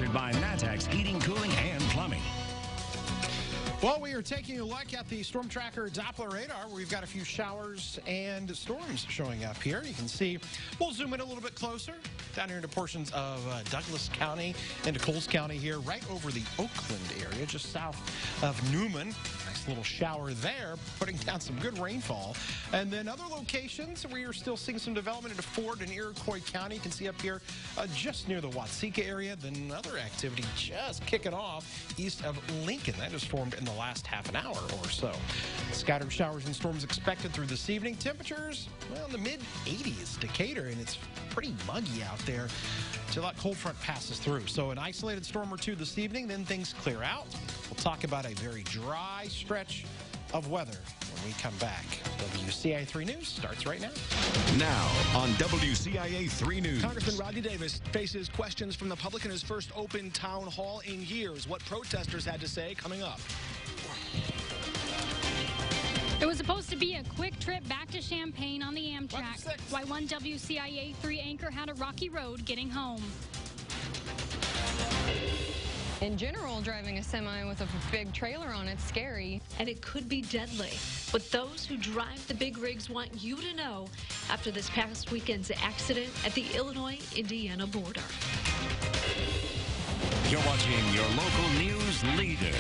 Sponsored by Matex Heating, Cooling, and Plumbing. Well, we are taking a look at the Storm Tracker Doppler radar. We've got a few showers and storms showing up here. You can see, we'll zoom in a little bit closer down here into portions of Douglas County, into Coles County here, right over the Oakland area, just south of Newman. Nice little shower there, putting down some good rainfall. And then other locations, we are still seeing some development into Ford and Iroquois County. You can see up here just near the Watsika area. Then other activity just kicking off east of Lincoln. That just formed in the last half an hour or so. Scattered showers and storms expected through this evening. Temperatures, well, in the mid-80s. Decatur, and it's pretty muggy out there till that cold front passes through. So an isolated storm or two this evening, then things clear out. We'll talk about a very dry stretch of weather when we come back. WCIA 3 News starts right now. Now on WCIA 3 News. Congressman Rodney Davis faces questions from the public in his first open town hall in years. What protesters had to say coming up. It was supposed to be a quick trip back to Champaign on the Amtrak. Why one WCIA 3 anchor had a rocky road getting home. In general, driving a semi with a big trailer on it's scary. And it could be deadly. But those who drive the big rigs want you to know after this past weekend's accident at the Illinois-Indiana border. You're watching your local news leader.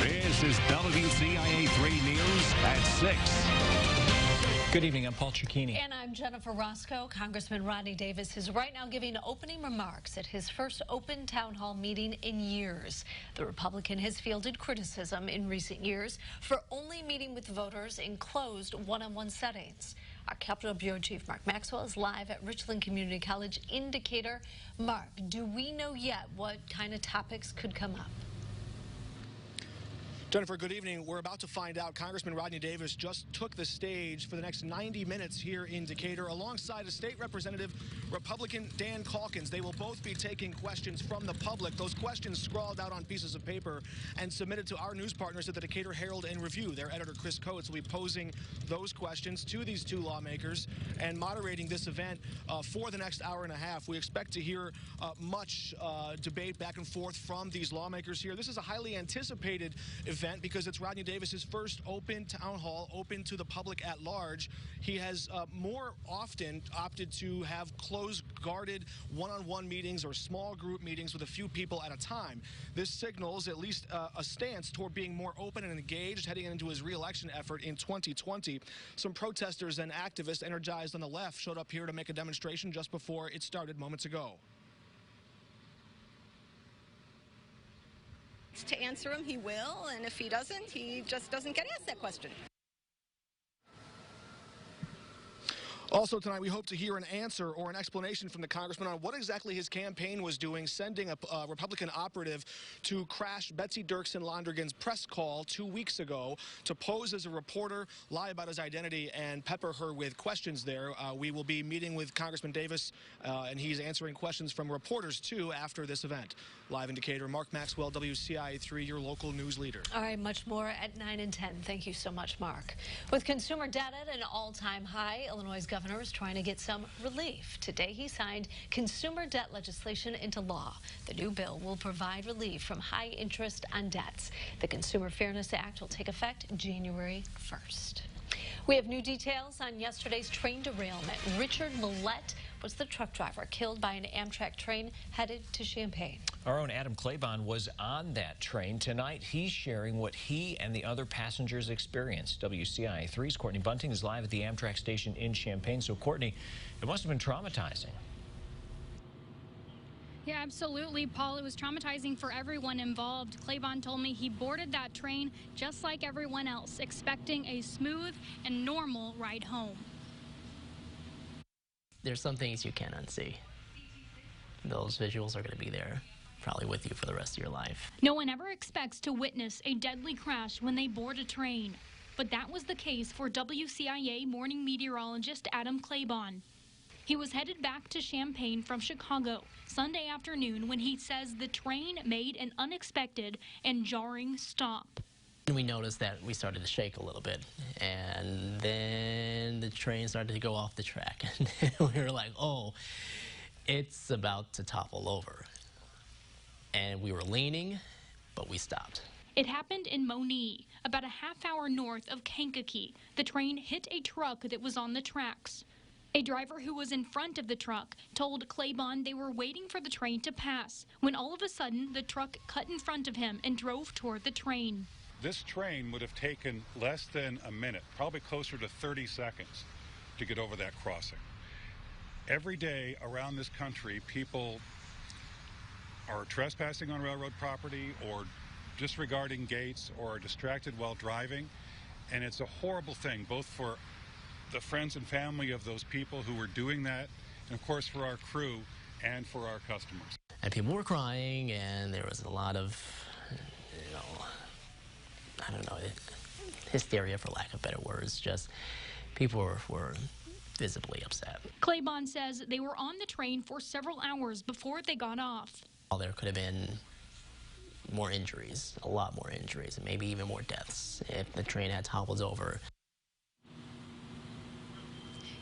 This is WCIA 3 News at 6. Good evening, I'm Paul Cicchini. And I'm Jennifer Roscoe. Congressman Rodney Davis is right now giving opening remarks at his first open town hall meeting in years. The Republican has fielded criticism in recent years for only meeting with voters in closed one-on-one settings. Our Capitol Bureau Chief Mark Maxwell is live at Richland Community College in Decatur. Mark, do we know yet what kind of topics could come up? Jennifer, good evening. We're about to find out. Congressman Rodney Davis just took the stage for the next 90 minutes here in Decatur alongside a state representative, Republican Dan Calkins. They will both be taking questions from the public. Those questions scrawled out on pieces of paper and submitted to our news partners at the Decatur Herald and Review. Their editor, Chris Coates, will be posing those questions to these two lawmakers and moderating this event for the next hour and a half. We expect to hear much debate back and forth from these lawmakers here. This is a highly anticipated event because it's Rodney Davis's first open town hall, open to the public at large. He has more often opted to have closed, guarded one-on-one meetings or small group meetings with a few people at a time. This signals at least a stance toward being more open and engaged heading into his re-election effort in 2020. Some protesters and activists energized on the left showed up here to make a demonstration just before it started moments ago. To answer him, he will, and if he doesn't, he just doesn't get asked that question. Also tonight, we hope to hear an answer or an explanation from the congressman on what exactly his campaign was doing, sending a Republican operative to crash Betsy Dirksen Londrigan's press call 2 weeks ago to pose as a reporter, lie about his identity, and pepper her with questions there. We will be meeting with Congressman Davis, and he's answering questions from reporters, too, after this event. Live in Decatur, Mark Maxwell, WCIA 3, your local news leader. All right, much more at 9 and 10. Thank you so much, Mark. With consumer debt at an all-time high, Illinois' governor is trying to get some relief. Today, he signed consumer debt legislation into law. The new bill will provide relief from high interest on debts. The Consumer Fairness Act will take effect January 1st. We have new details on yesterday's train derailment. Richard Millette was the truck driver killed by an Amtrak train headed to Champaign. Our own Adam Claybon was on that train. Tonight, he's sharing what he and the other passengers experienced. WCIA 3's Courtney Bunting is live at the Amtrak station in Champaign. So, Courtney, it must have been traumatizing. Yeah, absolutely, Paul. It was traumatizing for everyone involved. Claybon told me he boarded that train just like everyone else, expecting a smooth and normal ride home. There's some things you can't unsee. Those visuals are going to be there, probably with you for the rest of your life. No one ever expects to witness a deadly crash when they board a train. But that was the case for WCIA morning meteorologist Adam Claybon. He was headed back to Champaign from Chicago Sunday afternoon when he says the train made an unexpected and jarring stop. We noticed that we started to shake a little bit, and then the train started to go off the track. And we were like, oh, it's about to topple over. and we were leaning, but we stopped. It happened in Monee, about a half-hour north of Kankakee. The train hit a truck that was on the tracks. A driver who was in front of the truck told Claiborne they were waiting for the train to pass, when all of a sudden the truck cut in front of him and drove toward the train. This train would have taken less than a minute, probably closer to 30 seconds, to get over that crossing. Every day around this country, people are trespassing on railroad property or disregarding gates or are distracted while driving, and it's a horrible thing, both for the friends and family of those people who were doing that, and of course for our crew and for our customers. And people were crying, and there was a lot of, I don't know, hysteria, for lack of better words. Just people were visibly upset. Claiborne says they were on the train for several hours before they got off. There could have been more injuries, a lot more injuries, and maybe even more deaths if the train had toppled over.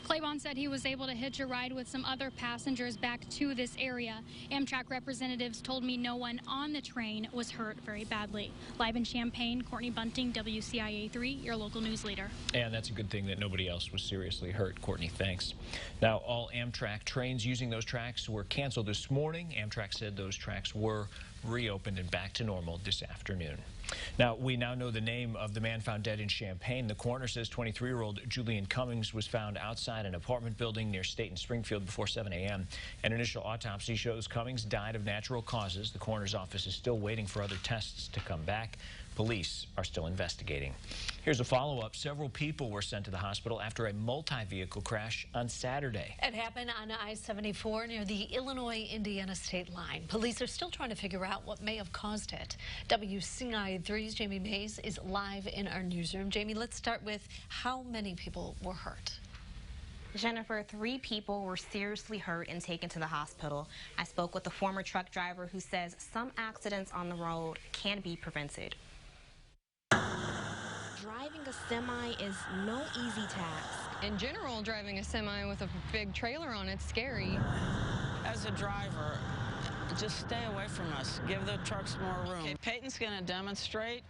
Claiborne said he was able to hitch a ride with some other passengers back to this area. Amtrak representatives told me no one on the train was hurt very badly. Live in Champaign, Courtney Bunting, WCIA 3, your local news leader. And that's a good thing that nobody else was seriously hurt. Courtney, thanks. Now, all Amtrak trains using those tracks were canceled this morning. Amtrak said those tracks were reopened and back to normal this afternoon. Now, we now know the name of the man found dead in Champaign. The coroner says 23-year-old Julian Cummings was found outside an apartment building near State and Springfield before 7 a.m. An initial autopsy shows Cummings died of natural causes. The coroner's office is still waiting for other tests to come back. Police are still investigating. Here's a follow-up. Several people were sent to the hospital after a multi-vehicle crash on Saturday. It happened on I-74 near the Illinois-Indiana state line. Police are still trying to figure out what may have caused it. WCIA 3's Jamie Mays is live in our newsroom. Jamie, let's start with how many people were hurt. Jennifer, 3 people were seriously hurt and taken to the hospital. I spoke with a former truck driver who says some accidents on the road can be prevented. Driving a semi is no easy task. In general, driving a semi with a big trailer on it's scary. As a driver, just stay away from us. Give the trucks more room. Okay, Peyton's going to demonstrate.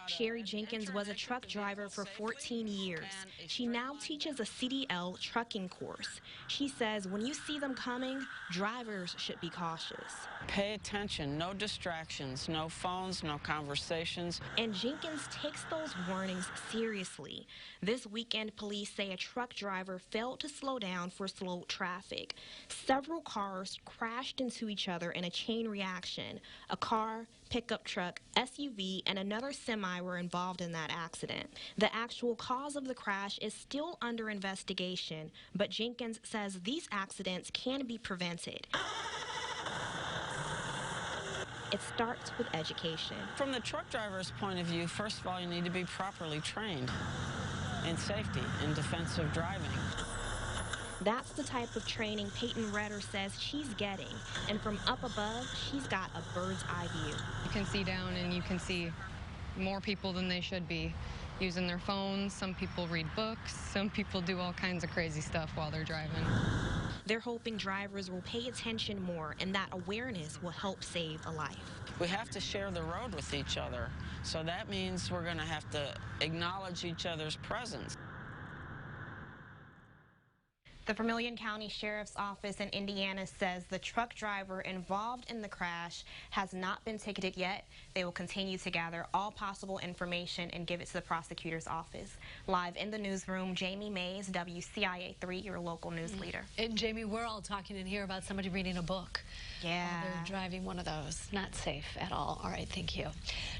Sherry Jenkins was a truck driver for 14 years. She now teaches a CDL trucking course. She says when you see them coming, drivers should be cautious. Pay attention, no distractions, no phones, no conversations. And Jenkins takes those warnings seriously. This weekend, police say a truck driver failed to slow down for slow traffic. Several cars crashed into each other in a chain reaction. A car, pickup truck, SUV, and another semi were involved in that accident. The actual cause of the crash is still under investigation, but Jenkins says these accidents can be prevented. It starts with education. From the truck driver's point of view, first of all, you need to be properly trained in safety, in defensive driving. That's the type of training Peyton Redder says she's getting. And from up above, she's got a bird's eye view. You can see down and you can see more people than they should be using their phones. Some people read books. Some people do all kinds of crazy stuff while they're driving. They're hoping drivers will pay attention more and that awareness will help save a life. We have to share the road with each other. So that means we're going to have to acknowledge each other's presence. The Vermilion County Sheriff's Office in Indiana says the truck driver involved in the crash has not been ticketed yet. They will continue to gather all possible information and give it to the prosecutor's office. Live in the newsroom, Jamie Mays, WCIA 3, your local news leader. And Jamie, we're all talking in here about somebody reading a book. Yeah. They're driving one of those. Not safe at all. All right, thank you.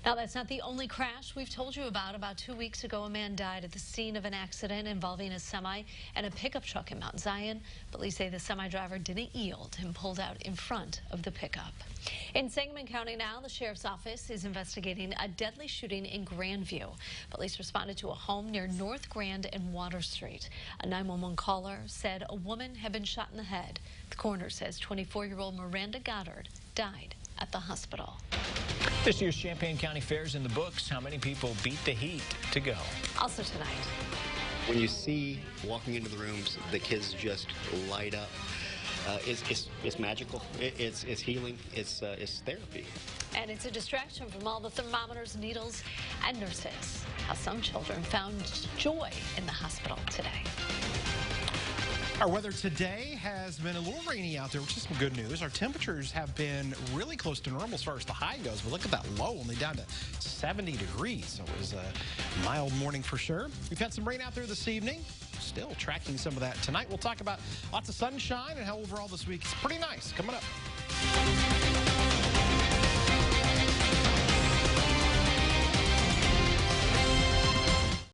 Now, that's not the only crash we've told you about. About 2 weeks ago, a man died at the scene of an accident involving a semi and a pickup truck in Mount Zion. Police say the semi driver didn't yield and pulled out in front of the pickup. In Sangamon County now, the sheriff's office is investigating a deadly shooting in Grandview. Police responded to a home near North Grand and Water Street. A 911 caller said a woman had been shot in the head. The coroner says 24-year-old Miranda Goddard died at the hospital. This year's Champaign County Fair is in the books. How many people beat the heat to go? Also tonight. When you see walking into the rooms, the kids just light up. it's magical. It's healing. It's therapy. And it's a distraction from all the thermometers, needles, and nurses. How some children found joy in the hospital today. Our weather today has been a little rainy out there, which is some good news. Our temperatures have been really close to normal as far as the high goes. But look at that low, only down to 70 degrees. So it was a mild morning for sure. We've had some rain out there this evening. Still tracking some of that tonight. We'll talk about lots of sunshine and how overall this week is pretty nice. Coming up.